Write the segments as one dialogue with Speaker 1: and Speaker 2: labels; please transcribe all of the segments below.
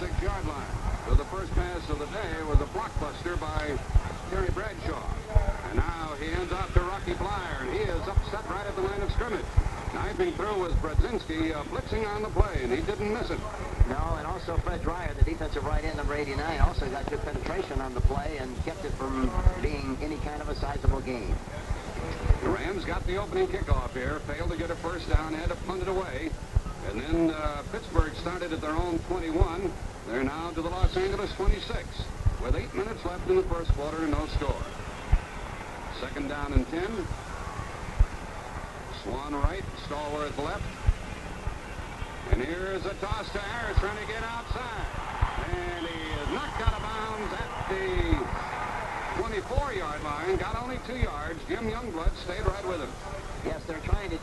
Speaker 1: 26-yard line. So the first pass of the day was a blockbuster by Terry Bradshaw. And now he ends off to Rocky Blyer, and he is upset right at the line of scrimmage. Knifing through was Brodzinski, blitzing on the play, and he didn't miss it.
Speaker 2: No, and also Fred Dreyer, the defensive right end, number 89, also got good penetration on the play and kept it from being any kind of a sizable gain.
Speaker 1: The Rams got the opening kickoff here, failed to get a first down, had to punt it away. And then Pittsburgh started at their own 21. They're now to the Los Angeles 26 with 8 minutes left in the first quarter and no score. Second down and 10. Swan right, Stallworth left. And here's a toss to Harris trying to get outside. And he is knocked out of bounds at the 24-yard line. Got only 2 yards. Jim Youngblood stayed right with him.
Speaker 2: Yes, they're trying to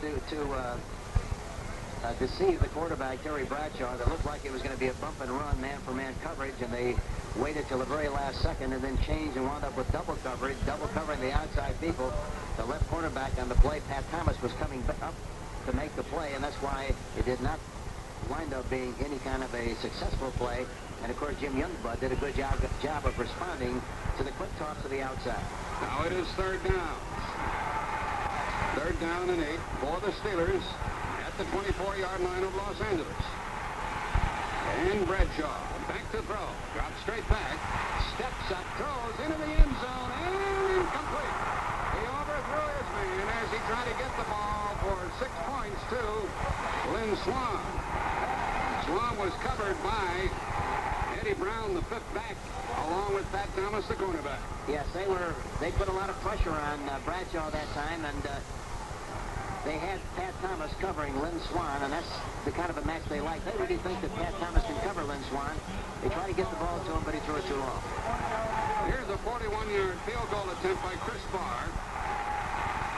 Speaker 2: deceive the quarterback, Terry Bradshaw. That looked like it was going to be a bump and run, man-for-man coverage, and they waited till the very last second and then changed and wound up with double coverage, double covering the outside people. The left cornerback on the play, Pat Thomas, was coming up to make the play, and that's why it did not wind up being any kind of a successful play. And, of course, Jim Youngblood did a good job of responding to the quick toss to the outside.
Speaker 1: Now it is third down. Third down and 8 for the Steelers at the 24-yard line of Los Angeles. And Bradshaw back to throw. Drops straight back. Steps up, throws into the end zone, and incomplete. He overthrew his man as he tried to get the ball for 6 points to Lynn Swan. Swan was covered by Eddie Brown, the 5th back, along with Pat Thomas, the cornerback.
Speaker 2: Yes, they put a lot of pressure on Bradshaw that time, and they had Pat Thomas covering Lynn Swan, and that's the kind of a match they like. They really think that Pat Thomas can cover Lynn Swan. They try to get the ball to him, but he threw it too long.
Speaker 1: Here's a 41-yard field goal attempt by Chris Barr.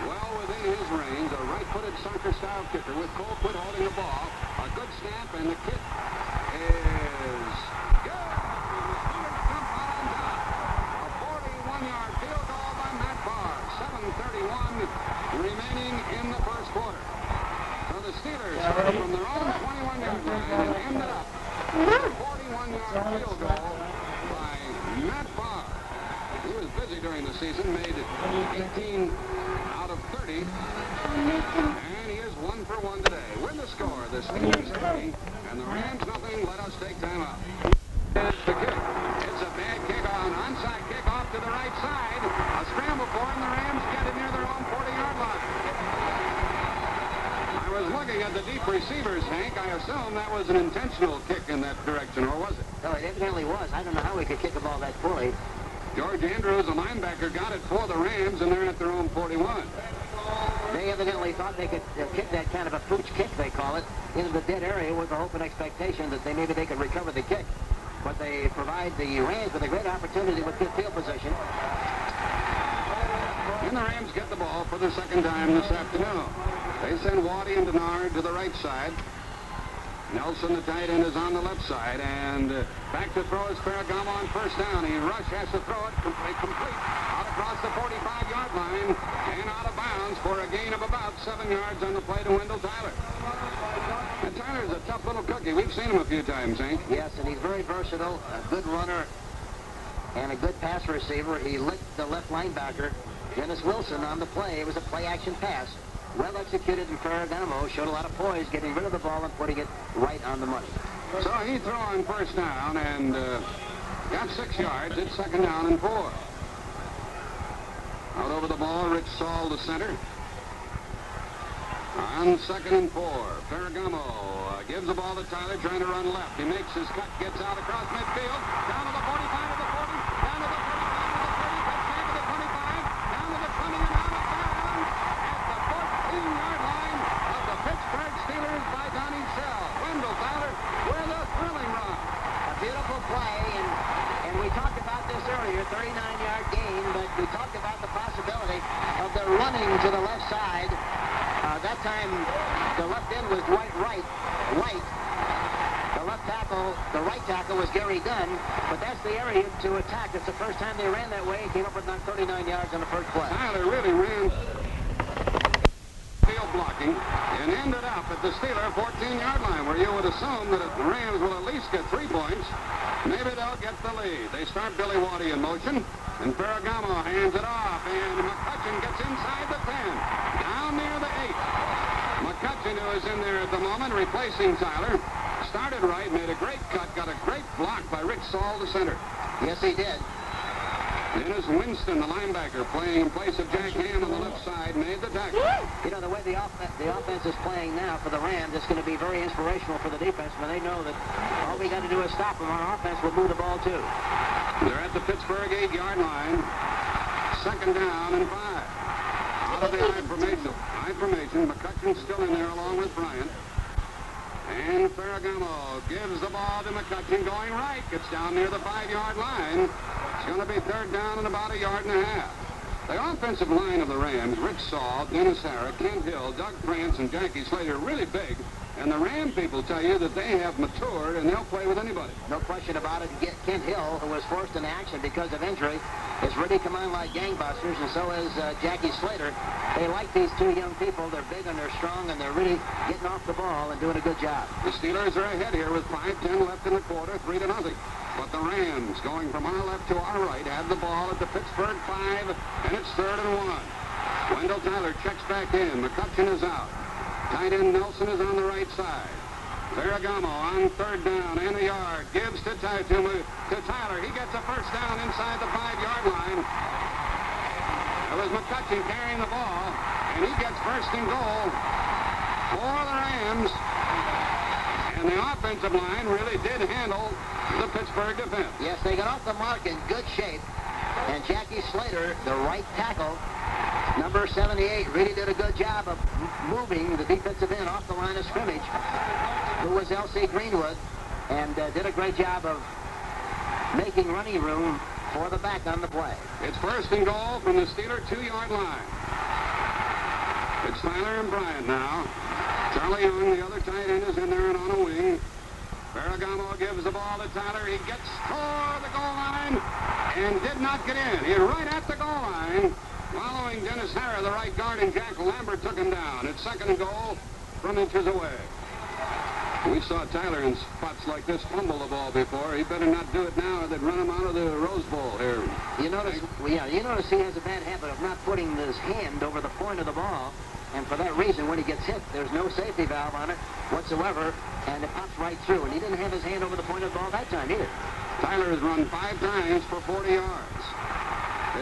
Speaker 1: Well within his range, a right-footed soccer-style kicker with Colquitt holding the ball. A good snap, and the kick is good. And the Steelers jump out on top. A 41-yard field goal by Matt Barr. 7:31 remaining in the first quarter. So the Steelers started from their own 21-yard line and ended up with a 41-yard field goal by Matt Barr. He was busy during the season, made 18 out of 30, and he is 1 for 1 today. With the score, the Steelers 30 and the Rams nothing. Let us take time out. It's the kick. It's a bad kick, on onside kick off to the right side. A scramble for him. The Rams get it near their own 40-yard line. I was looking at the deep receivers, Hank. I assume that was an intentional kick in that direction, or was it?
Speaker 2: No, it evidently was. I don't know how he could kick a ball that fully.
Speaker 1: George Andrews, the linebacker, got it for the Rams, and they're at their own 41.
Speaker 2: They evidently thought they could kick that kind of a pooch kick, they call it, into the dead area with the hope and expectation that maybe they could recover the kick. But they provide the Rams with a great opportunity with good field position.
Speaker 1: And the Rams get the ball for the second time this afternoon. They send Waddy and Denard to the right side. Nelson, the tight end, is on the left side, and back to throw is Ferragamo on first down. Rush has to throw it complete out across the 45-yard line and out of bounds for a gain of about 7 yards on the play to Wendell Tyler. And Tyler's a tough little cookie. We've seen him a few times, Hank.
Speaker 2: Yes, and he's very versatile, a good runner, and a good pass receiver. He licked the left linebacker, Dennis Wilson, on the play. It was a play-action pass. Well executed, and Ferragamo showed a lot of poise, getting rid of the ball and putting it right on the money.
Speaker 1: So he threw on first down and got 6 yards. It's second down and 4. Out over the ball, Rich Saul, the center. On second and 4, Ferragamo gives the ball to Tyler, trying to run left. He makes his cut, gets out across midfield, down to the 45 to the 40, down to the 35 to the 30, touchdown to the 25, down to the 20 and out of bounds at the 14-yard line of the Pittsburgh Steelers by Donnie Shell. Wendell Tyler with a thrilling run.
Speaker 2: A beautiful play, and we talked about this earlier, 39-yard gain, but we talked about the possibility of the running to the left side. That time, the left end was Dwight Wright. The right tackle was Gary Dunn, but that's the area to attack. It's the first time they ran that way and came up with 39 yards on the first play.
Speaker 1: Tyler really ran field blocking and ended up at the Steeler 14-yard line, where you would assume that if the Rams will at least get 3 points, maybe they'll get the lead. They start Billy Waddy in motion, and Ferragamo hands it off, and McCutcheon gets inside the 10, down near the 8. McCutcheon, who is in there at the moment, replacing Tyler, started right, made a great cut, got a great block by Rick Saul, the center.
Speaker 2: Yes, he did.
Speaker 1: Dennis Winston, the linebacker, playing in place of Jack Ham on the left side, made the tackle.
Speaker 2: You know, the way the offense is playing now for the Rams, it's going to be very inspirational for the defense, but they know that all we got to do is stop them. Our offense will move the ball, too.
Speaker 1: They're at the Pittsburgh 8-yard line. 2nd down and 5. Out of the I formation. McCutcheon's still in there along with Bryant. And Ferragamo gives the ball to McCutcheon going right. Gets down near the 5-yard line. It's going to be 3rd down and about 1.5 yards. The offensive line of the Rams, Rick Saul, Dennis Harrah, Kent Hill, Doug Prance, and Jackie Slater, really big. And the Ram people tell you that they have matured and they'll play with anybody.
Speaker 2: No question about it. Kent Hill, who was forced into action because of injury, has really come on like gangbusters, and so is Jackie Slater. They like these 2 young people. They're big and they're strong, and they're really getting off the ball and doing a good job.
Speaker 1: The Steelers are ahead here with 5:10 left in the quarter, 3-0. But the Rams, going from our left to our right, have the ball at the Pittsburgh 5, and it's 3rd and 1. Wendell Tyler checks back in. McCutcheon is out. Tight end Nelson is on the right side. Ferragamo on 3rd down and 1 yard. Gives to Tyler. He gets a 1st down inside the 5-yard line. It was McCutcheon carrying the ball, and he gets 1st and goal for the Rams. And the offensive line really did handle the Pittsburgh defense.
Speaker 2: Yes, they got off the mark in good shape. And Jackie Slater, the right tackle, number 78, really did a good job of moving the defensive end off the line of scrimmage, who was L.C. Greenwood, and did a great job of making running room for the back on the play.
Speaker 1: It's 1st and goal from the Steeler 2-yard line. It's Tyler and Bryant now. Charlie Young, the other tight end, is in there and on a wing. Ferragamo gives the ball to Tyler. He gets toward the goal line and did not get in. He's right at the goal line. Following Dennis Harrah, the right guard, and Jack Lambert took him down. It's 2nd and goal from inches away. We saw Tyler in spots like this fumble the ball before. He better not do it now, or they'd run him out of the Rose Bowl here.
Speaker 2: You notice he has a bad habit of not putting his hand over the point of the ball. And for that reason, when he gets hit, there's no safety valve on it whatsoever, and it pops right through. And he didn't have his hand over the point of the ball that time either.
Speaker 1: Tyler has run 5 times for 40 yards.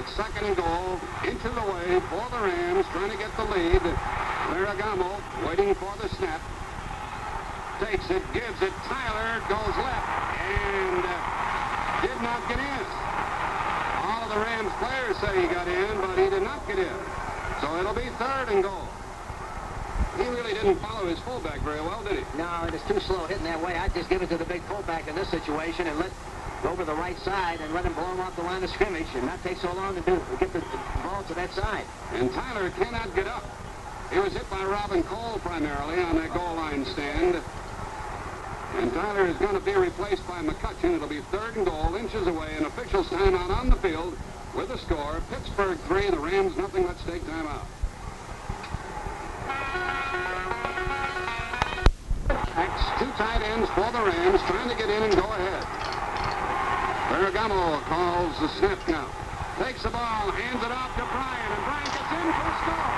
Speaker 1: It's 2nd and goal, inches away for the Rams, trying to get the lead. Ferragamo waiting for the snap. Takes it, gives it. Tyler goes left and did not get in. All of the Rams players say he got in, but he did not get in. So it'll be 3rd and goal. He really didn't follow his fullback very well, did he?
Speaker 2: No, and it's too slow hitting that way. I'd just give it to the big fullback in this situation and let go to the right side and let him blow him off the line of scrimmage and not take so long to get the ball to that side.
Speaker 1: And Tyler cannot get up. He was hit by Robin Cole primarily on that goal line stand. And Tyler is going to be replaced by McCutcheon. It'll be 3rd and goal, inches away, and officials timeout on the field with a score. Pittsburgh 3, the Rams nothing. Let's take timeout. Two tight ends for the Rams trying to get in and go ahead. Ferragamo calls the snap count. Takes the ball, hands it off to Bryant, and Bryant gets in for a score.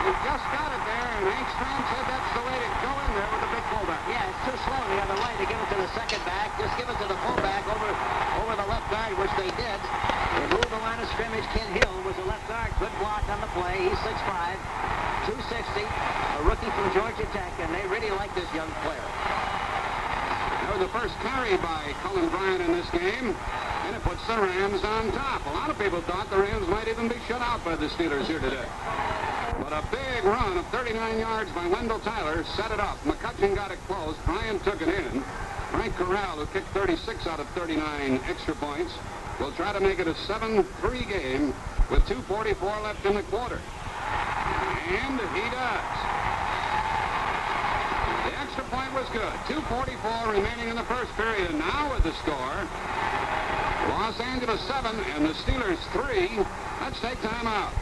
Speaker 1: He just got it there, and Hank Stram said that's the way to go in there with the big fullback.
Speaker 2: Yeah, it's too slow the other way to give it to the second back. Just give it to the fullback over the left guard, which they did. They moved the line of scrimmage. Kent Hill was the left guard. Good block on the play. He's 6'5", 260, a rookie from Georgia Tech, and they really like this young player.
Speaker 1: That was the first carry by Cullen Bryant in this game, and it puts the Rams on top. A lot of people thought the Rams might even be shut out by the Steelers here today. But a big run of 39 yards by Wendell Tyler set it up. McCutcheon got it close. Bryant took it in. Frank Corral, who kicked 36 out of 39 extra points, will try to make it a 7-3 game with 2:44 left in the quarter. And he does. The extra point was good. 2:44 remaining in the first period. And now with the score, Los Angeles 7 and the Steelers 3. Let's take time out.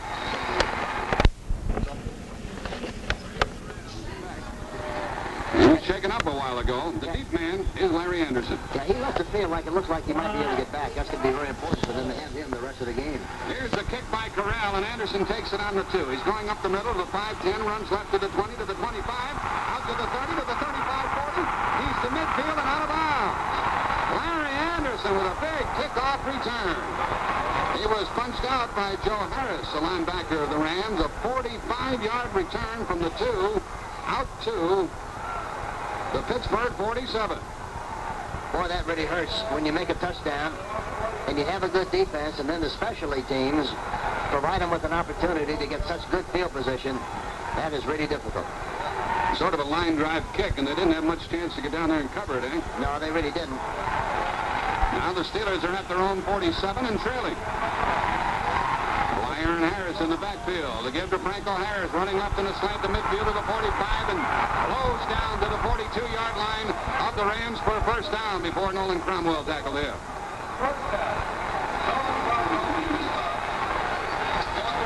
Speaker 1: He was shaken up a while ago. The deep man is Larry Anderson.
Speaker 2: Yeah, he left the field like it looks like he might be able to get back. That's going to be very important for them to have him the rest of the game.
Speaker 1: Here's the kick by Corral, and Anderson takes it on the 2. He's going up the middle to the 5-10, runs left to the 20, to the 25, out to the 30, to the 35-40. He's to midfield and out of bounds. Larry Anderson with a big kickoff return. He was punched out by Joe Harris, the linebacker of the Rams. A 45-yard return from the 2 out to the Pittsburgh 47.
Speaker 2: Boy, that really hurts when you make a touchdown and you have a good defense, and then the specialty teams provide them with an opportunity to get such good field position. That is really difficult.
Speaker 1: Sort of a line drive kick, and they didn't have much chance to get down there and cover it, eh?
Speaker 2: No, they really didn't.
Speaker 1: Now the Steelers are at their own 47 and trailing. Blyer and Harris in the backfield. To give to Franco Harris, running left in a slant to midfield to the 45 and blows down to the 42-yard line of the Rams for a first down before Nolan Cromwell tackled him.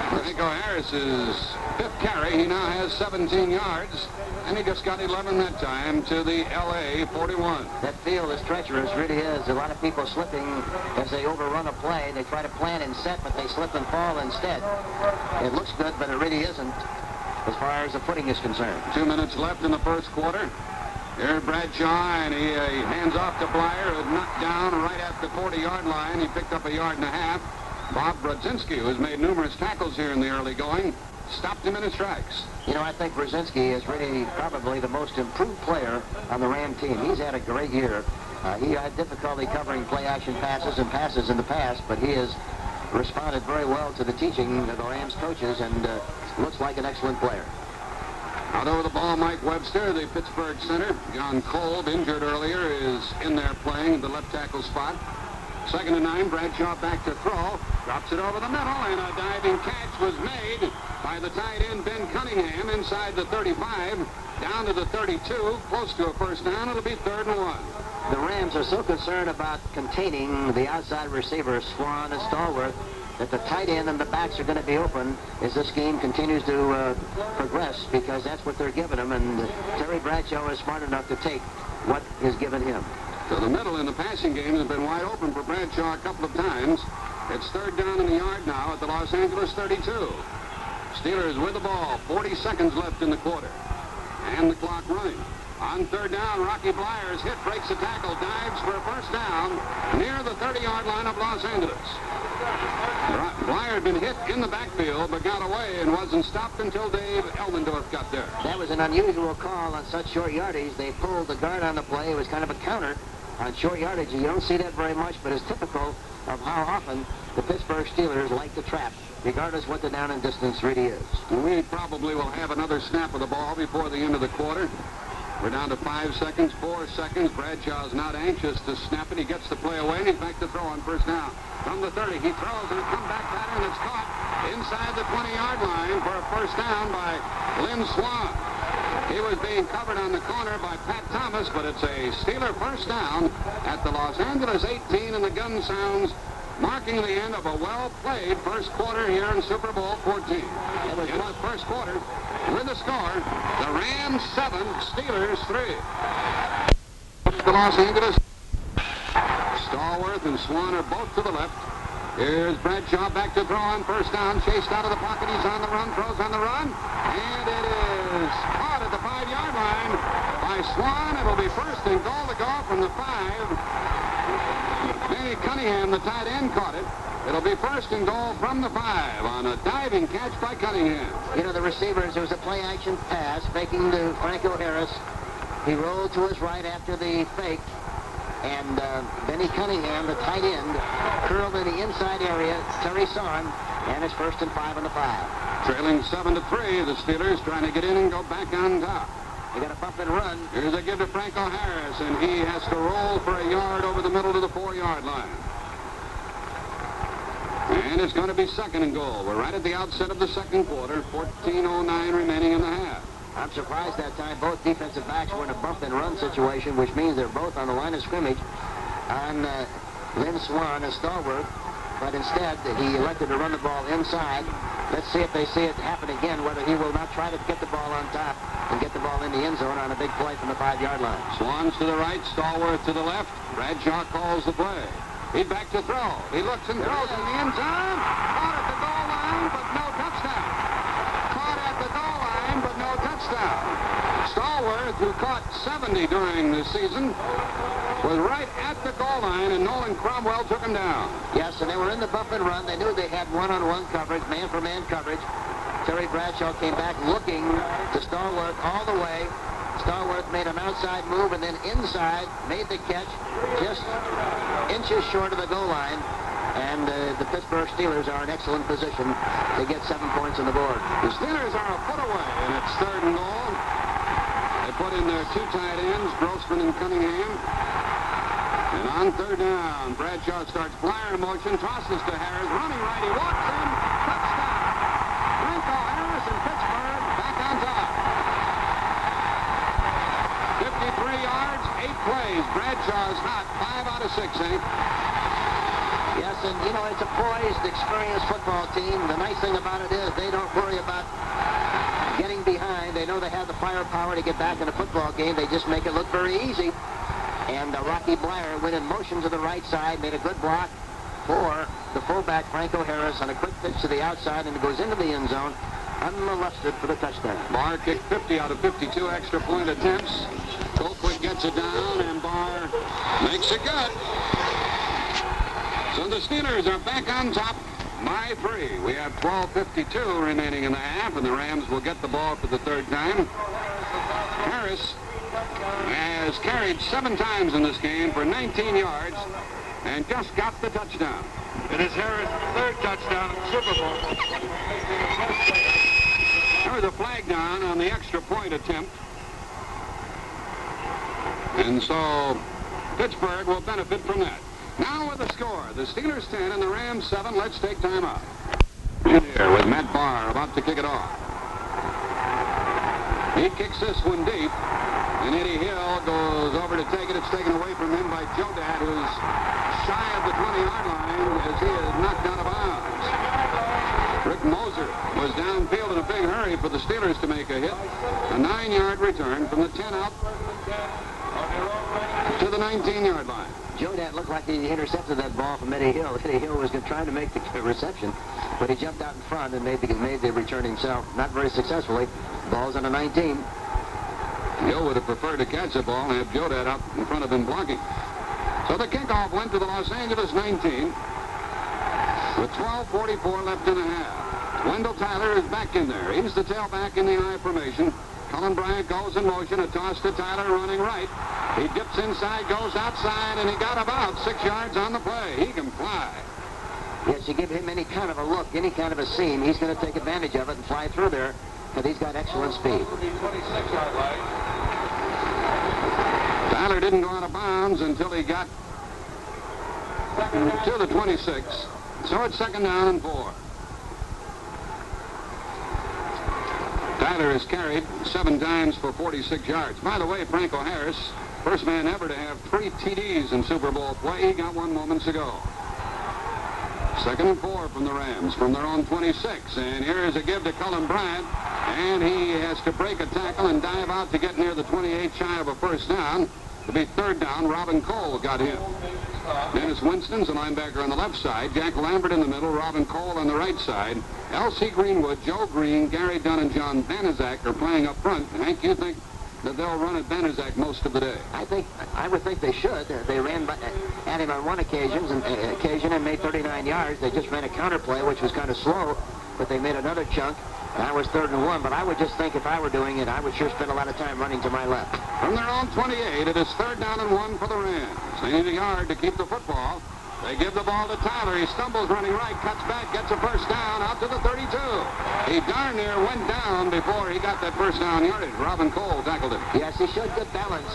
Speaker 1: Franco Harris's 5th carry. He now has 17 yards, and he just got 11 that time to the L.A. 41.
Speaker 2: That field is treacherous, really is. A lot of people slipping as they overrun a play. They try to plan and set, but they slip and fall instead. It looks good, but it really isn't as far as the footing is concerned.
Speaker 1: 2 minutes left in the first quarter. Here's Bradshaw, and he hands off to Blyer, who knocked down right at the 40-yard line. He picked up a yard and a half. Bob Brodzinski, who has made numerous tackles here in the early going, stopped him in his tracks.
Speaker 2: You know, I think Brodzinski is really probably the most improved player on the Ram team. He's had a great year. He had difficulty covering play-action passes and passes in the past, but he has responded very well to the teaching of the Rams coaches and looks like an excellent player.
Speaker 1: Out over the ball, Mike Webster, the Pittsburgh center. John Kolb, injured earlier, is in there playing the left tackle spot. 2nd and 9, Bradshaw back to throw. Drops it over the middle, and a diving catch was made by the tight end, Ben Cunningham, inside the 35, down to the 32, close to a first down. It'll be 3rd and 1.
Speaker 2: The Rams are so concerned about containing the outside receivers, Swan and Stallworth, that the tight end and the backs are going to be open as this game continues to progress, because that's what they're giving them, and Terry Bradshaw is smart enough to take what is given him.
Speaker 1: So the middle in the passing game has been wide open for Bradshaw a couple of times. It's 3rd down in the yard now at the Los Angeles 32. Steelers with the ball, 40 seconds left in the quarter, and the clock running. On 3rd down, Rocky Blyer's hit, breaks a tackle, dives for a first down near the 30-yard line of Los Angeles. Blyer had been hit in the backfield, but got away and wasn't stopped until Dave Elmendorf got there.
Speaker 2: That was an unusual call on such short yardage. They pulled the guard on the play. It was kind of a counter on short yardage. You don't see that very much, but it's typical of how often the Pittsburgh Steelers like to trap, regardless what the down and distance really is.
Speaker 1: We probably will have another snap of the ball before the end of the quarter. We're down to 5 seconds, 4 seconds. Bradshaw's not anxious to snap it. He gets the play away, and he's back to throw on first down. From the 30, he throws, and a comeback pattern is caught inside the 20-yard line for a first down by Lynn Swan. He was being covered on the corner by Pat Thomas, but it's a Steeler first down at the Los Angeles 18, and the gun sounds marking the end of a well-played first quarter here in Super Bowl 14. In the first quarter, with the score, the Rams 7, Steelers 3. The Los Angeles. Stallworth and Swan are both to the left. Here's Bradshaw back to throw on first down. Chased out of the pocket. He's on the run. Throws on the run. And it is caught at the 5-yard line by Swan. It'll be first and goal to go from the 5. Danny Cunningham, the tight end, caught it. It'll be first and goal from the 5 on a diving catch by Cunningham.
Speaker 2: You know, the receivers, there was a play-action pass faking to Franco Harris. He rolled to his right after the fake. And Benny Cunningham, the tight end, curled in the inside area. Terry saw him, and it's first and 5 on the 5.
Speaker 1: Trailing 7-3, the Steelers trying to get in and go back on top.
Speaker 2: They got a bump and run.
Speaker 1: Here's a give to Franco Harris, and he has to roll for a yard over the middle to the 4-yard line. And it's going to be second and goal. We're right at the outset of the second quarter, 14:09 remaining in the half.
Speaker 2: I'm surprised that time both defensive backs were in a bump and run situation, which means they're both on the line of scrimmage on Lynn Swan and Stallworth. But instead, he elected to run the ball inside. Let's see if they see it happen again, whether he will not try to get the ball on top and get the ball in the end zone on a big play from the 5-yard line.
Speaker 1: Swans to the right, Stallworth to the left. Bradshaw calls the play. He's back to throw. He looks and throws in the end zone. Caught at the goal line, but no touchdown. Caught at the goal line, but no touchdown. Stallworth, who caught 70 during the season, was right at the goal line, and Nolan Cromwell took him down.
Speaker 2: Yes, and they were in the bump and run. They knew they had one-on-one coverage, man-for-man coverage. Terry Bradshaw came back looking to Stallworth all the way. Stallworth made an outside move and then inside made the catch just inches short of the goal line. And the Pittsburgh Steelers are in excellent position to get 7 points on the board.
Speaker 1: The Steelers are a foot away, and it's 3rd and goal. They put in their 2 tight ends, Grossman and Cunningham. And on 3rd down, Bradshaw starts flyer motion, tosses to Harris, running right, he walks in, touchdown. Franco Harris and Pittsburgh back on top. 53 yards, 8 plays. Bradshaw's hot, 5 out of 6, Hank.
Speaker 2: Yes, and you know, it's a poised, experienced football team. The nice thing about it is they don't worry about getting behind. They know they have the firepower to get back in a football game. They just make it look very easy. And Rocky Blyer went in motion to the right side, made a good block for the fullback, Franco Harris, on a quick pitch to the outside, and it goes into the end zone, unmolested for the touchdown.
Speaker 1: Barr kicked 50 out of 52 extra point attempts. Colquitt gets it down, and Barr makes it good. So the Steelers are back on top by 3. We have 12:52 remaining in the half, and the Rams will get the ball for the 3rd time. Harris has carried 7 times in this game for 19 yards and just got the touchdown.
Speaker 3: It is Harris' 3rd touchdown in the Super Bowl.
Speaker 1: There was a flag down on the extra point attempt. And so Pittsburgh will benefit from that. Now with the score, the Steelers 10 and the Rams 7. Let's take time out. Here with Matt Barr about to kick it off. He kicks this one deep, and Eddie Hill goes over to take it. It's taken away from him by Joe Dad, who's shy of the 20-yard line as he is knocked out of bounds. Rick Moser was downfield in a big hurry for the Steelers to make a hit. A 9-yard return from the 10 out to the 19-yard line.
Speaker 2: Joe Dad looked like he intercepted that ball from Eddie Hill. Eddie Hill was trying to make the reception, but he jumped out in front and made the return himself. Not very successfully. Ball's on a 19.
Speaker 1: Hill would have preferred to catch the ball and have Joe Dad out in front of him blocking. So the kickoff went to the Los Angeles 19 with 12:44 left in the half. Wendell Tyler is back in there. He's the tailback in the I formation. Colin Bryant goes in motion. A toss to Tyler running right. He dips inside, goes outside, and he got about 6 yards on the play. He can fly.
Speaker 2: Yes, you give him any kind of a look, any kind of a seam, he's going to take advantage of it and fly through there, because he's got excellent speed.
Speaker 1: Tyler didn't go out of bounds until he got to the 26. So it's 2nd down and 4. Tyler has carried 7 times for 46 yards. By the way, Franco Harris, first man ever to have 3 TDs in Super Bowl play. He got one moments ago. 2nd and 4 from the Rams from their own 26. And here is a give to Colin Bryant. And he has to break a tackle and dive out to get near the 28, shy of a first down. To be 3rd down, Robin Cole got him. Dennis Winston's the linebacker on the left side. Jack Lambert in the middle. Robin Cole on the right side. L.C. Greenwood, Joe Green, Gary Dunn, and John Banaszak are playing up front. Hank, you think that they'll run at Banaszak most of the day?
Speaker 2: I would think they should. They ran at him on one occasion and made 39 yards. They just ran a counter play, which was kind of slow, but they made another chunk. That was 3rd and 1, but I would just think if I were doing it, I would sure spend a lot of time running to my left.
Speaker 1: From their own 28, it is 3rd down and 1 for the Rams. They need a yard to keep the football. They give the ball to Tyler. He stumbles running right, cuts back, gets a first down out to the 32. He darn near went down before he got that first down yardage. Robin Cole tackled him.
Speaker 2: Yes, he showed good balance.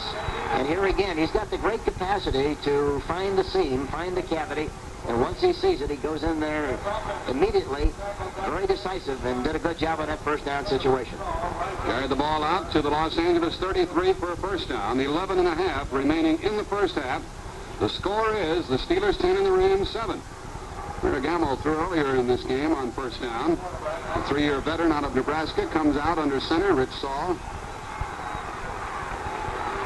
Speaker 2: And here again, he's got the great capacity to find the seam, find the cavity, and once he sees it, he goes in there immediately, very decisive, and did a good job on that first down situation.
Speaker 1: Carried the ball out to the Los Angeles 33 for a first down. 11 and a half remaining in the first half. The score is the Steelers 10 and the Rams 7. Ferragamo threw earlier in this game on first down. The 3-year veteran out of Nebraska comes out under center. Rich Saul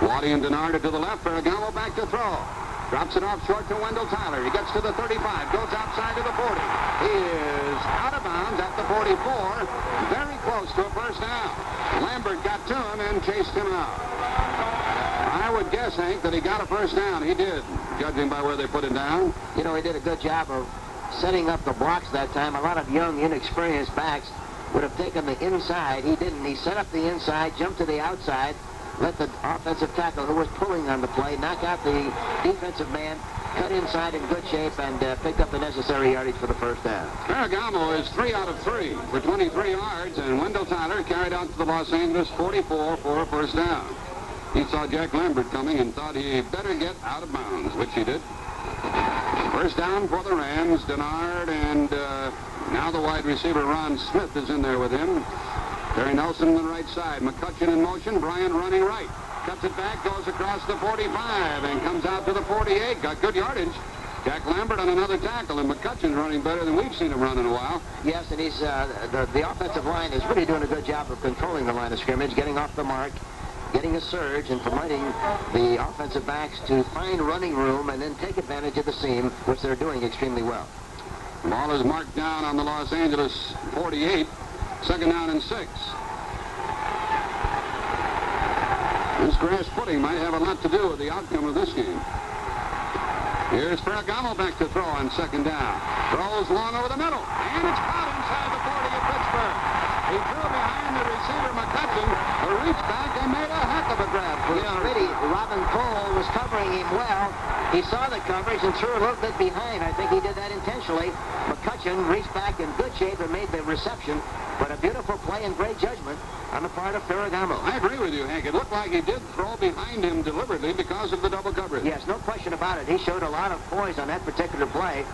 Speaker 1: Waddy and Denard are to the left. Ferragamo back to throw. Drops it off short to Wendell Tyler. He gets to the 35, goes outside to the 40. He is out of bounds at the 44, very close to a first down. Lambert got to him and chased him out. I would guess, Hank, that he got a first down. He did, judging by where they put it down.
Speaker 2: You know, he did a good job of setting up the blocks that time. A lot of young, inexperienced backs would have taken the inside. He didn't. He set up the inside, jumped to the outside, let the offensive tackle, who was pulling on the play, knock out the defensive man, cut inside in good shape, and picked up the necessary yardage for the first down.
Speaker 1: Ferragamo is 3 out of 3 for 23 yards, and Wendell Tyler carried out to the Los Angeles 44 for a first down. He saw Jack Lambert coming and thought he better get out of bounds, which he did. First down for the Rams. Denard and now the wide receiver Ron Smith is in there with him. Terry Nelson on the right side. McCutcheon in motion. Bryant running right. Cuts it back, goes across the 45, and comes out to the 48. Got good yardage. Jack Lambert on another tackle, and McCutcheon's running better than we've seen him run in a while.
Speaker 2: Yes, and he's the offensive line is really doing a good job of controlling the line of scrimmage, getting off the mark, getting a surge, and permitting the offensive backs to find running room and then take advantage of the seam, which they're doing extremely well.
Speaker 1: The ball is marked down on the Los Angeles 48. Second down and 6. This grass footing might have a lot to do with the outcome of this game. Here's Ferragamo back to throw on second down. Throws long over the middle, and it's caught inside the 40 of Pittsburgh. He threw behind the receiver McCutcheon, who reached back and made a heck of a grab.
Speaker 2: You know, really, Robin Cole was covering him well. He saw the coverage and threw a little bit behind. I think he did that intentionally. McCutcheon reached back in good shape and made the reception. But a beautiful play and great judgment on the part of Ferragamo.
Speaker 1: I agree with you, Hank. It looked like he did throw behind him deliberately because of the double coverage.
Speaker 2: Yes, no question about it. He showed a lot of poise on that particular play.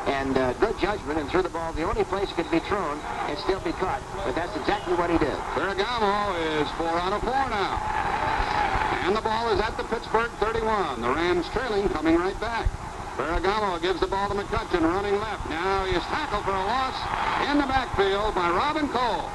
Speaker 2: And good judgment, and threw the ball the only place it could be thrown and still be caught. But that's exactly what he did.
Speaker 1: Ferragamo is 4 out of 4 now. And the ball is at the Pittsburgh 31. The Rams trailing, coming right back. Ferragamo gives the ball to McCutcheon, running left. Now he is tackled for a loss in the backfield by Robin Cole.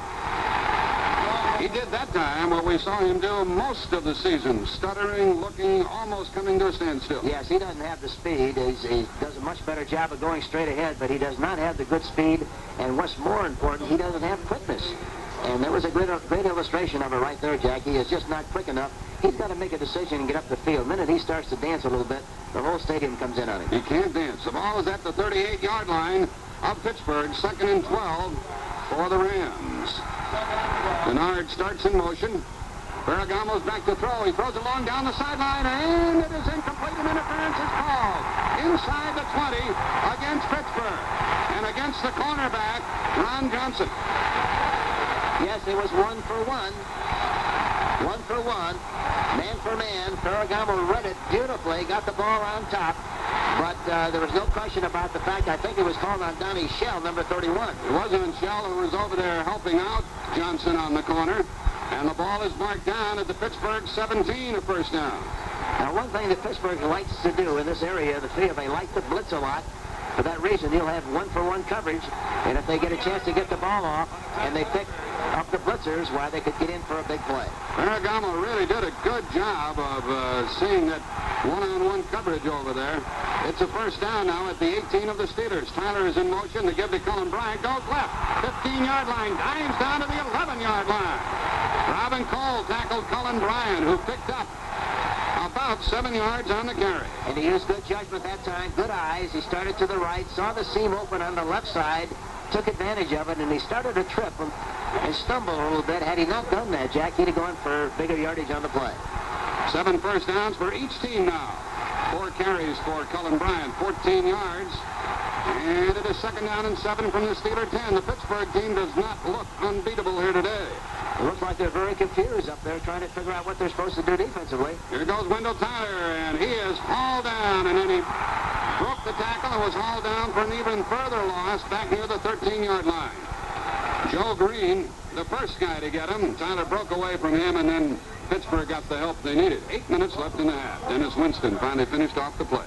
Speaker 1: He did that time what we saw him do most of the season, stuttering, looking, almost coming to a standstill.
Speaker 2: Yes, he doesn't have the speed. He does a much better job of going straight ahead, but he does not have the good speed. And what's more important, he doesn't have quickness. And there was a great illustration of it right there, Jackie. He is just not quick enough. He's got to make a decision and get up the field. The minute he starts to dance a little bit, the whole stadium comes in on him.
Speaker 1: He can't dance. The ball is at the 38-yard line of Pittsburgh, 2nd and 12 for the Rams. Denard starts in motion. Ferragamo's back to throw. He throws it long down the sideline, and it is incomplete, and interference is called. Inside the 20 against Pittsburgh. And against the cornerback, Ron Johnson.
Speaker 2: Yes, it was 1 for 1. 1 for 1. Man for man. Ferragamo read it beautifully, got the ball on top. But there was no question about the fact, I think it was called on Donnie Shell, number 31.
Speaker 1: It wasn't on Shell, who was over there helping out Johnson on the corner. And the ball is marked down at the Pittsburgh 17, a first down.
Speaker 2: Now, one thing that Pittsburgh likes to do in this area of the field, they like to blitz a lot. For that reason, you'll have 1-for-1 coverage. And if they get a chance to get the ball off, and they pick up the blitzers, why they could get in for a big play.
Speaker 1: Ferragamo really did a good job of seeing that one-on-one coverage over there. It's a first down now at the 18 of the Steelers. Tyler is in motion to give to Cullen Bryant. Goes left. 15-yard line. Dives down to the 11-yard line. Robin Cole tackled Cullen Bryant, who picked up about 7 yards on the carry.
Speaker 2: And he used good judgment that time. Good eyes. He started to the right, saw the seam open on the left side, took advantage of it, and he started to trip and stumble a little bit. Had he not done that, Jack, he'd have gone for bigger yardage on the play.
Speaker 1: 7 first downs for each team now. 4 carries for Cullen Bryant, 14 yards. And it is 2nd down and 7 from the Steeler 10. The Pittsburgh team does not look unbeatable here today.
Speaker 2: It looks like they're very confused up there trying to figure out what they're supposed to do defensively.
Speaker 1: Here goes Wendell Tyler, and he is hauled down, and then he broke the tackle and was hauled down for an even further loss back near the 13-yard line. Joe Green, the first guy to get him. Tyler broke away from him, and then Pittsburgh got the help they needed. 8 minutes left in the half. Dennis Winston finally finished off the play.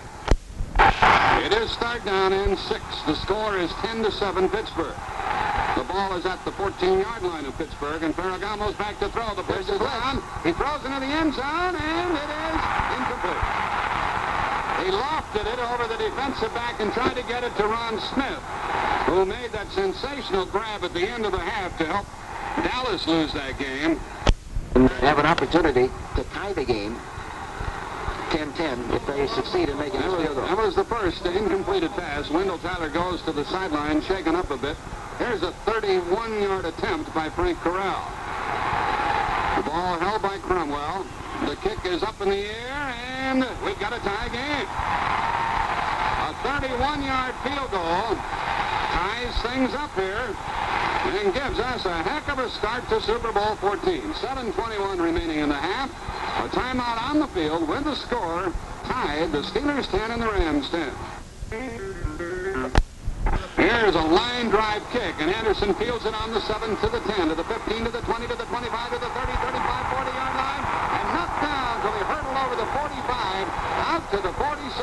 Speaker 1: It is start down and 6. The score is 10-7 Pittsburgh. The ball is at the 14-yard line of Pittsburgh, and Ferragamo's back to throw. The blitz is down. He throws into the end zone, and it is incomplete. He lofted it over the defensive back and tried to get it to Ron Smith, who made that sensational grab at the end of the half to help Dallas lose that game.
Speaker 2: And have an opportunity to tie the game 10-10 if they succeed in making this field goal.
Speaker 1: That was the first incompleted pass. Wendell Tyler goes to the sideline, shaken up a bit. Here's a 31-yard attempt by Frank Corral. The ball held by Cromwell. The kick is up in the air, and we've got a tie game. A 31-yard field goal ties things up here and gives us a heck of a start to Super Bowl 14. 7:21 remaining in the half. A timeout on the field with the score tied. The Steelers 10 and the Rams 10. Here's a line drive kick, and Anderson fields it on the 7 to the 10, to the 15, to the 20, to the 25, to the 30, 35, 40-yard line, and knocked down till he hurtled over the 45, out to the 46.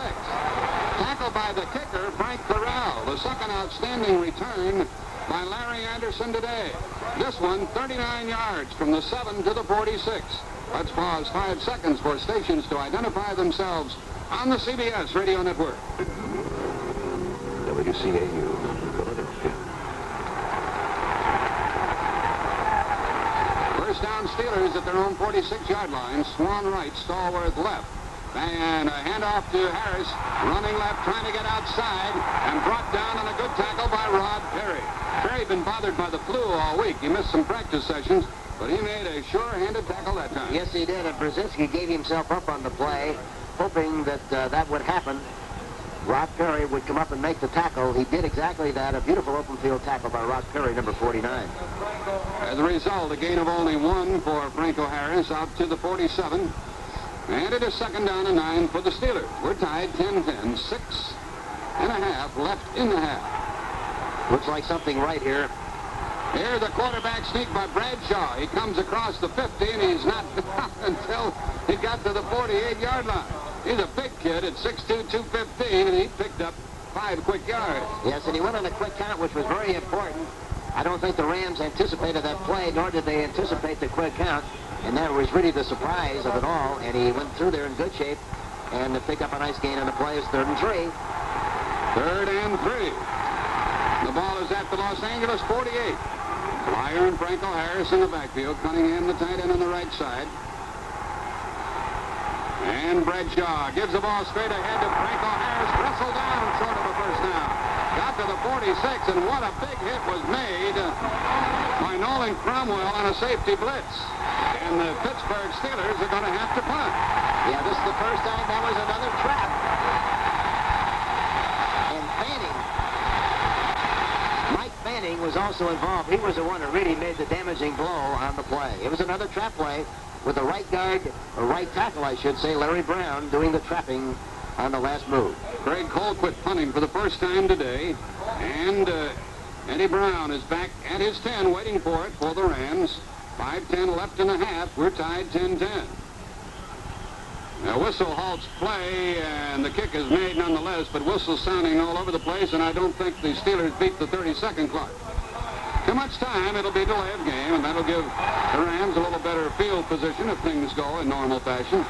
Speaker 1: Tackled by the kicker, Frank Corral. The second outstanding return by Larry Anderson today. This one, 39 yards from the 7 to the 46. Let's pause 5 seconds for stations to identify themselves on the CBS Radio Network.
Speaker 4: WCAU, Philadelphia.
Speaker 1: First down Steelers at their own 46-yard line. Swan right, Stallworth left. And a handoff to Harris, running left, trying to get outside, and brought down on a good tackle by Rod Perry. Perry been bothered by the flu all week. He missed some practice sessions, but he made a sure-handed tackle that time.
Speaker 2: Yes, he did, and Brzezinski gave himself up on the play, hoping that that would happen. Rod Perry would come up and make the tackle. He did exactly that. A beautiful open field tackle by Rod Perry, number 49.
Speaker 1: As a result, a gain of only 1 for Franco Harris out to the 47. And it is second down and 9 for the Steelers. We're tied 10-10, 6.5 left in the half.
Speaker 2: Looks like something right here.
Speaker 1: Here's the quarterback sneak by Bradshaw. He comes across the 50, and he's not down until he got to the 48-yard line. He's a big kid at 6'2", 215, and he picked up 5 quick yards.
Speaker 2: Yes, and he went on a quick count, which was very important. I don't think the Rams anticipated that play, nor did they anticipate the quick count. And that was really the surprise of it all. And he went through there in good shape and to pick up a nice gain on the play is 3rd and 3.
Speaker 1: 3rd and 3. The ball is at the Los Angeles 48. Flyer and Franco Harris in the backfield. Cunningham, the tight end, on the right side. And Bradshaw gives the ball straight ahead to Franco Harris. Wrestled down short of a first down. Got to the 46, and what a big hit was made by Nolan Cromwell on a safety blitz. And the Pittsburgh Steelers are going to have to punt.
Speaker 2: Yeah, this is the first time that was another trap. And Mike Fanning was also involved. He was the one who really made the damaging blow on the play. It was another trap play with the right guard, or right tackle, I should say, Larry Brown, doing the trapping on the last move.
Speaker 1: Craig Cole quit punting for the first time today. And Eddie Brown is back at his 10, waiting for it for the Rams. 5:10 left in the half. We're tied 10-10. Now, whistle halts play, and the kick is made nonetheless, but whistles sounding all over the place, and I don't think the Steelers beat the 30-second clock. Too much time, it'll be delay of game, and that'll give the Rams a little better field position if things go in normal fashion.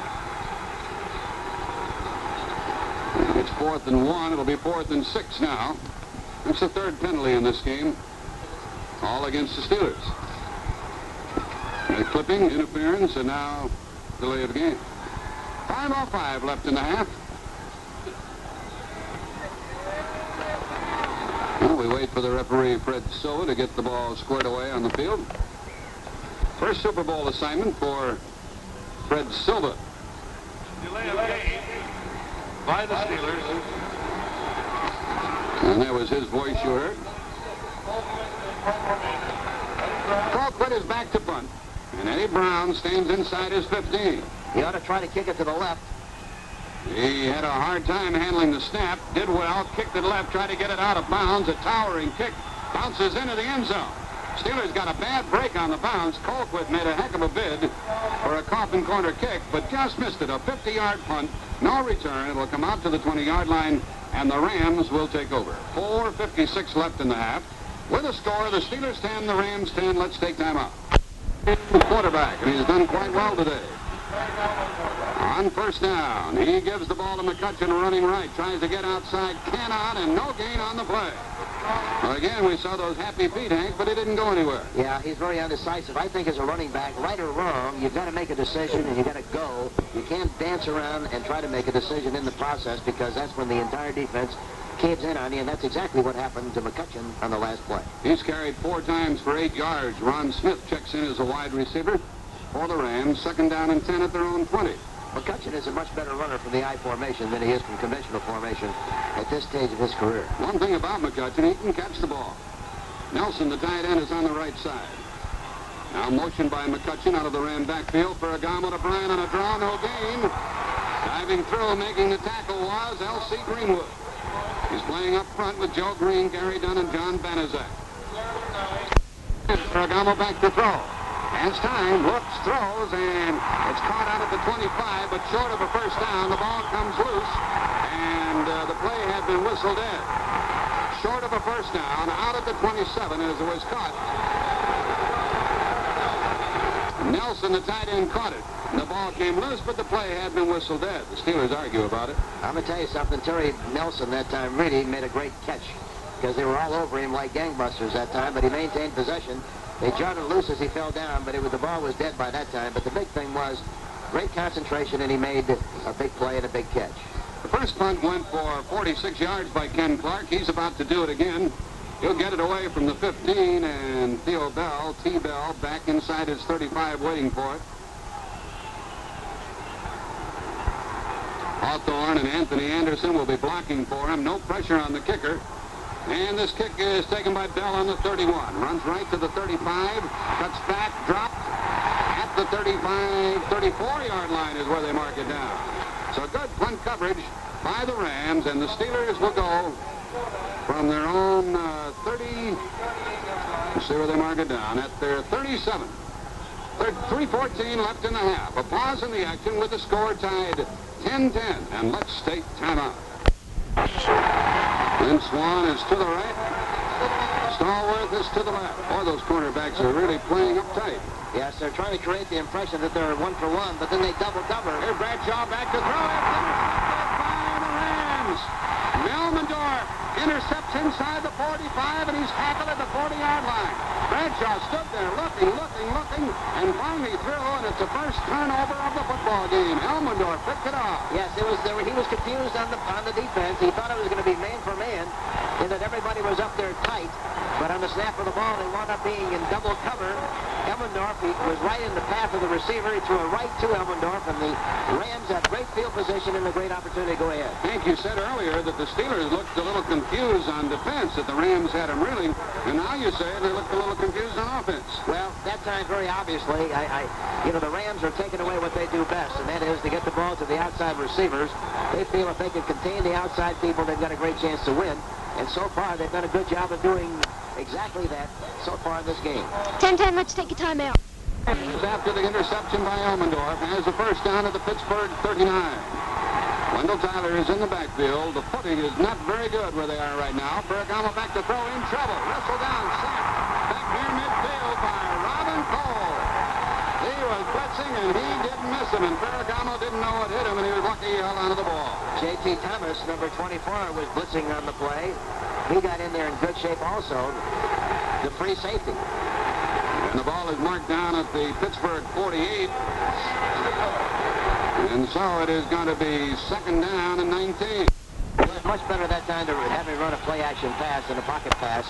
Speaker 1: It's 4th and 1. It'll be 4th and 6 now. It's the 3rd penalty in this game, all against the Steelers. Clipping, interference, and now delay of game. 5:05 left in the half. Well, we wait for the referee, Fred Silva, to get the ball squared away on the field. First Super Bowl assignment for Fred Silva.
Speaker 3: Delay of game by the Steelers.
Speaker 1: And that was his voice you heard. Colquitt is back to punt. And Eddie Brown stands inside his 15.
Speaker 2: He ought to try to kick it to the left.
Speaker 1: He had a hard time handling the snap. Did well. Kicked it left. Tried to get it out of bounds. A towering kick. Bounces into the end zone. Steelers got a bad break on the bounce. Colquitt made a heck of a bid for a coffin corner kick, but just missed it. A 50-yard punt. No return. It'll come out to the 20-yard line, and the Rams will take over. 4:56 left in the half. With a score, the Steelers 10, the Rams 10. Let's take time out. Quarterback, and he's done quite well today. On first down, he gives the ball to McCutcheon running right. Tries to get outside, cannot, and no gain on the play. Well, again, we saw those happy feet, Hank, but it didn't go anywhere.
Speaker 2: Yeah, he's very undecisive. I think as a running back, right or wrong, you've got to make a decision and you've got to go. You can't dance around and try to make a decision in the process because that's when the entire defense caves in on you, and that's exactly what happened to McCutcheon on the last play.
Speaker 1: He's carried 4 times for 8 yards. Ron Smith checks in as a wide receiver for the Rams. 2nd down and 10 at their own 20.
Speaker 2: McCutcheon is a much better runner from the I formation than he is from conventional formation at this stage of his career.
Speaker 1: One thing about McCutcheon, he can catch the ball. Nelson, the tight end, is on the right side. Now motion by McCutcheon out of the Ram backfield. Ferragamo to Bryant on a draw, no gain. Diving through, making the tackle was L.C. Greenwood. He's playing up front with Joe Green, Gary Dunn, and John Banaszak. Ferragamo back to throw. Has time, looks, throws, and it's caught out at the 25, but short of a first down. The ball comes loose, and the play had been whistled in. Short of a first down, out at the 27 as it was caught. Nelson, the tight end, caught it. The ball came loose, but the play had been whistled dead. The Steelers argue about it.
Speaker 2: I'm going to tell you something. Terry Nelson that time really made a great catch because they were all over him like gangbusters that time, but he maintained possession. They jarred it loose as he fell down, but the ball was dead by that time. But the big thing was great concentration, and he made a big play and a big catch.
Speaker 1: The first punt went for 46 yards by Ken Clark. He's about to do it again. He'll get it away from the 15, and Theo Bell, T-Bell, back inside his 35 waiting for it. Hawthorne and Anthony Anderson will be blocking for him. No pressure on the kicker. And this kick is taken by Bell on the 31. Runs right to the 35. Cuts back, dropped at the 35, 34-yard line is where they mark it down. So good punt coverage by the Rams, and the Steelers will go from their own 30. Let's see where they mark it down. At their 37. 3:14 left in the half. A pause in the action with the score tied 10-10. And let's take timeout. Lynn Swan is to the right. Stallworth is to the left. Boy, those cornerbacks are really playing uptight.
Speaker 2: Yes, they're trying to create the impression that they're 1-for-1, but then they double cover.
Speaker 1: Here, Bradshaw back to throw. It's intercepted by the Rams. Melmendorf intercepts inside the 45, and he's tackled at the 40-yard line. Bradshaw stood there looking, and finally threw, and it's the first turnover of the football game. Elmendorf picked it off.
Speaker 2: Yes, he was confused on the defense. He thought it was going to be man for man, and that everybody was up there tight. But on the snap of the ball, they wound up being in double cover. Elmendorf, he was right in the path of the receiver. He threw it right to Elmendorf, and the Rams had great field position and a great opportunity to go ahead.
Speaker 1: Hank, you said earlier that the Steelers looked a little confused on defense, that the Rams had them reeling, and now you say they looked a little confused on offense.
Speaker 2: Well, that time, very obviously, the Rams are taking away what they do best, and that is to get the ball to the outside receivers. They feel if they can contain the outside people, they've got a great chance to win. And so far, they've done a good job of doing exactly that so far in this game.
Speaker 5: 10-10, let's take a timeout.
Speaker 1: After the interception by Elmendorf, has the first down at the Pittsburgh 39. Wendell Tyler is in the backfield. The footing is not very good where they are right now. Ferragamo back to throw, in trouble. Wrestled down, sacked back near midfield by Robin Cole. He was blitzing, and he didn't miss him, and Ferragamo didn't know what hit him, and he was lucky he held onto the ball.
Speaker 2: J.T. Thomas, number 24, was blitzing on the play. He got in there in good shape also. The free safety.
Speaker 1: And the ball is marked down at the Pittsburgh 48. And so it is going to be 2nd down and 19.
Speaker 2: Much better that time to have him run a play-action pass than a pocket pass.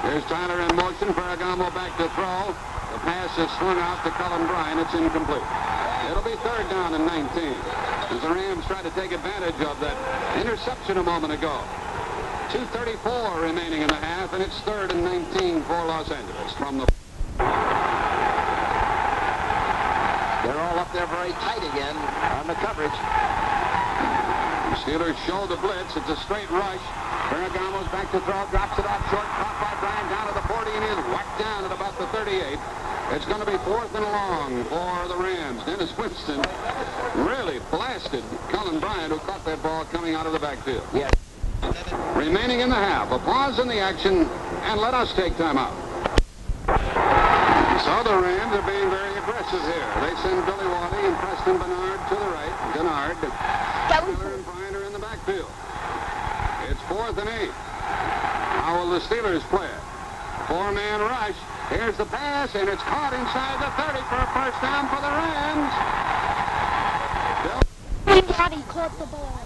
Speaker 1: Here's Tyler in motion. Ferragamo back to throw. The pass is swung out to Cullen Bryant. It's incomplete. It'll be 3rd down and 19. As the Rams try to take advantage of that interception a moment ago. 2:34 remaining in the half, and it's 3rd and 19 for Los Angeles from the...
Speaker 2: They're all up there very tight again on the coverage.
Speaker 1: The Steelers show the blitz. It's a straight rush. Ferragamo's back to throw, drops it off short, caught by Bryant down to the 40, and is whacked down at about the 38. It's going to be 4th and long for the Rams. Dennis Winston really blasted Cullen Bryant, who caught that ball coming out of the backfield.
Speaker 2: Yes.
Speaker 1: Remaining in the half, a pause in the action and let us take time out. So the Rams are being very aggressive here. They send Billy Waddy and Preston Bernard to the right. Bernard. Miller and Bryant are in the backfield. It's 4th and 8. How will the Steelers play it? 4-man rush. Here's the pass, and it's caught inside the 30 for a first down for the Rams.
Speaker 5: Waddy caught the ball.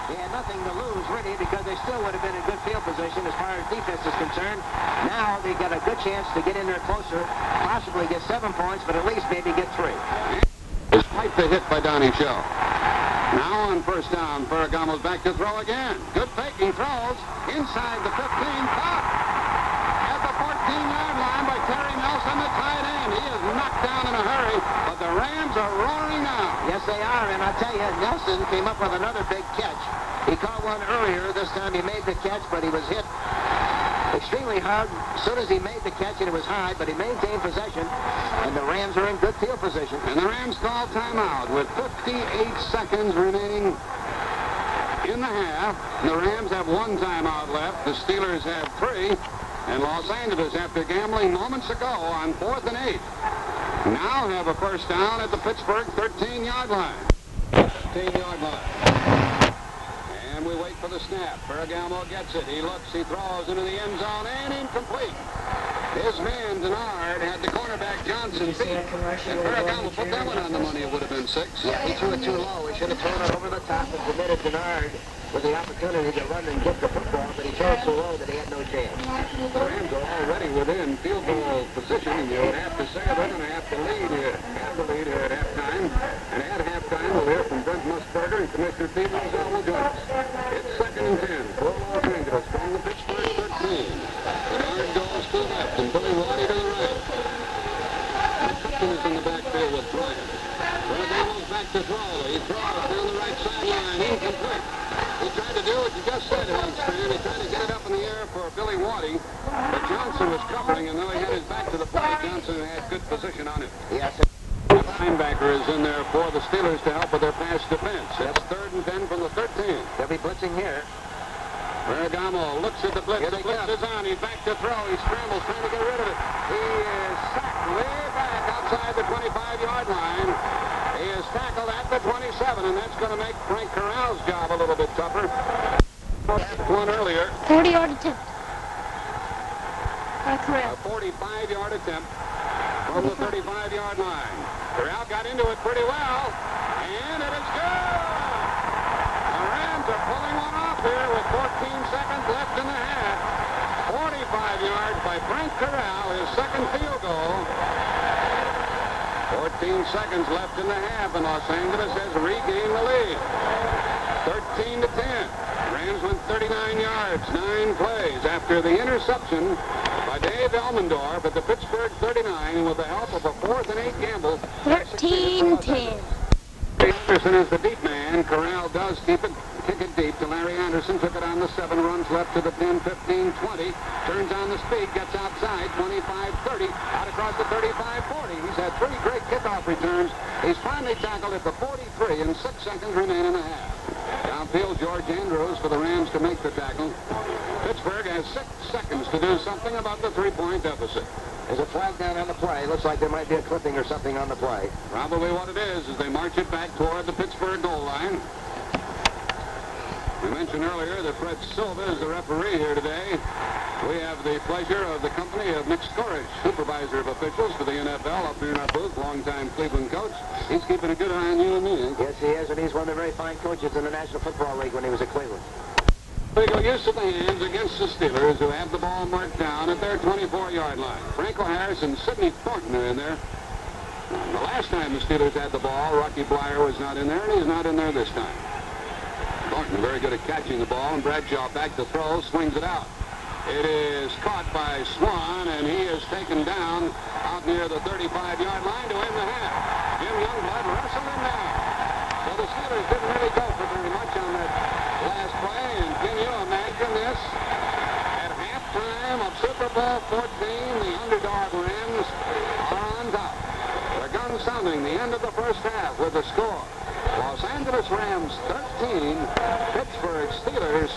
Speaker 2: They had nothing to lose, really, because they still would have been in good field position as far as defense is concerned. Now they got a good chance to get in there closer, possibly get 7 points, but at least maybe get 3.
Speaker 1: Despite the hit by Donnie Shell. Now on first down, Ferragamo's back to throw again. Good faking throws inside the 15. Caught at the 14-yard line by Terry Nelson, the tight end. He is knocked down in a hurry, but the Rams are roaring now.
Speaker 2: Yes, they are, and I'll tell you, Nelson came up with another big catch. He caught one earlier. This time he made the catch, but he was hit extremely hard as soon as he made the catch, and it was high, but he maintained possession, and the Rams are in good field position.
Speaker 1: And the Rams call timeout with 58 seconds remaining in the half. The Rams have 1 timeout left. The Steelers have 3. And Los Angeles, after gambling moments ago on 4th and 8, now have a first down at the Pittsburgh 13-yard line. 15-yard line. And we wait for the snap. Ferragamo gets it. He looks, he throws into the end zone, and incomplete. His man, Denard, had the cornerback Johnson beat. And Ferragamo put that one on the money. It would have been 6.
Speaker 2: Yeah, he threw it too low. He should have thrown it over the top and permitted Denard with the opportunity to run and get the football, but he threw it so low that he had no chance.
Speaker 1: The Rams are already within field goal position, and you would have to say they're going to have to lead here. Have the lead here at halftime. And at halftime, we'll hear from Brent Musburger and Commissioner Steve Rozelle will join us. It's 2nd and 10 for Los Angeles from the Pittsburgh 13. Denard goes to the left, and Billy Waddy to the right. McCutcheon is in the backfield with Bryant. Ferragamo's back to throw. He throws down the right sideline. Incomplete. He tried to do what you just said, Stram. He tried to get it up in the air for Billy Waddy, but Johnson was covering, and though he had his back to the play, Johnson had good position on it.
Speaker 2: Yes.
Speaker 1: The linebacker is in there for the Steelers to help with their pass defense. It's 3rd and 10 from the 13.
Speaker 2: They'll be blitzing here.
Speaker 1: Ferragamo looks at the blitz. The blitz is on. He's back to throw. He scrambles, trying to get rid of it. He is sacked way back outside the 25-yard line. He is tackled at the 27, and that's going to make Frank Corral's job a little bit tougher. One earlier.
Speaker 5: 40-yard attempt. Corral.
Speaker 1: A 45-yard attempt from the 35-yard line. Corral got into it pretty well, and it is good. The Rams are pulling one off here with 14 seconds left in the half. 45 yards by Frank Corral, his second field goal. 14 seconds left in the half, and Los Angeles has regained the lead. 13 to 10. Rams went 39 yards, 9 plays after the interception by Dave Elmendorf at the Pittsburgh 39, and with the help of a 4th and 8 gamble.
Speaker 5: 13-10.
Speaker 1: Anderson is the deep man. Corral does kick it deep to Larry Anderson. Took it on the 7, runs left to the 10, 15, 20. Turns on the speed, gets outside, 25, 30, out across the 35, 40. He's had 3 great kickoff returns. He's finally tackled at the 43, and 6 seconds remain in the half. Downfield, George Andrews for the Rams to make the tackle. Pittsburgh has 6 seconds to do something about the 3-point deficit.
Speaker 2: There's a flag down on the play. Looks like there might be a clipping or something on the play.
Speaker 1: Probably what it is as they march it back toward the Pittsburgh goal line. We mentioned earlier that Fred Silva is the referee here today. We have the pleasure of the company of Nick Skorich, supervisor of officials for the NFL, up here in our booth, longtime Cleveland coach. He's keeping a good eye on you and me.
Speaker 2: Yes, he is, and he's one of the very fine coaches in the National Football League when he was at Cleveland.
Speaker 1: Legal use of the hands against the Steelers, who have the ball marked down at their 24-yard line. Franco Harris and Sidney Thornton are in there. The last time the Steelers had the ball, Rocky Blyer was not in there, and he's not in there this time. Thornton very good at catching the ball, and Bradshaw back to throw, swings it out. It is caught by Swan, and he is taken down out near the 35-yard line to end the half. Jim Youngblood wrestled him down. So the Steelers didn't really go for very much on that last play, and can you imagine this? At halftime of Super Bowl 14, the underdog Rams are on top. The gun sounding the end of the first half with the score. Los Angeles Rams 13, Pittsburgh Steelers